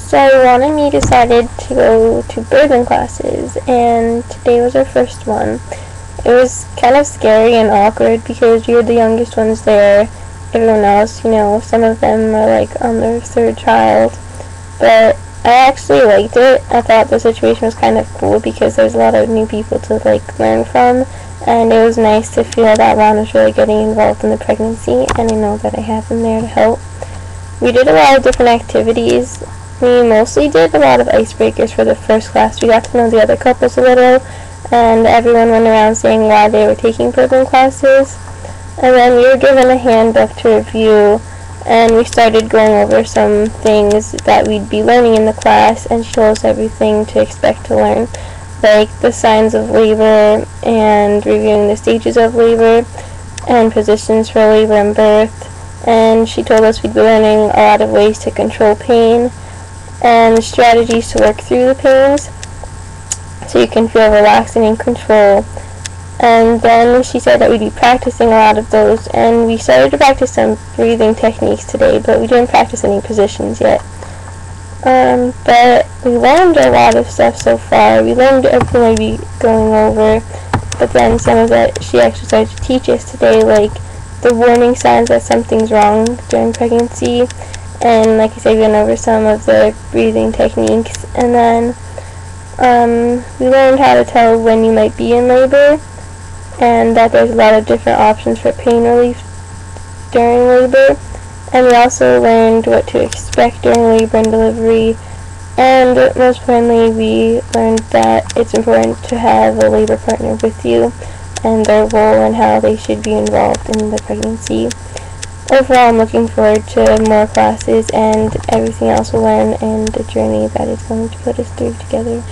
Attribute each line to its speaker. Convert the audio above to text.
Speaker 1: So Juan and me decided to go to birthing classes, and today was our first one. It was kind of scary and awkward because we were the youngest ones there. Everyone else, some of them are like on their third child. But I actually liked it. I thought the situation was kind of cool because there's a lot of new people to learn from, and it was nice to feel that Juan was really getting involved in the pregnancy, and I know that I have him there to help. We did a lot of different activities. We mostly did a lot of icebreakers for the first class. We got to know the other couples a little, and everyone went around saying why they were taking birthing classes. And then we were given a handbook to review, and we started going over some things that we'd be learning in the class, and she told us everything to expect to learn, like the signs of labor and reviewing the stages of labor and positions for labor and birth. And she told us we'd be learning a lot of ways to control pain and strategies to work through the pains so you can feel relaxed and in control. And then she said that we'd be practicing a lot of those, and we started to practice some breathing techniques today, but we didn't practice any positions yet. But we learned a lot of stuff so far. We learned everything we'd be going over, but then some of that she actually started to teach us today, like the warning signs that something's wrong during pregnancy. And like I said, we went over some of the breathing techniques, and then we learned how to tell when you might be in labor, and that there's a lot of different options for pain relief during labor. And we also learned what to expect during labor and delivery, and most importantly, we learned that it's important to have a labor partner with you and their role and how they should be involved in the pregnancy. Overall, I'm looking forward to more classes and everything else we'll learn and the journey that it's going to put us through together.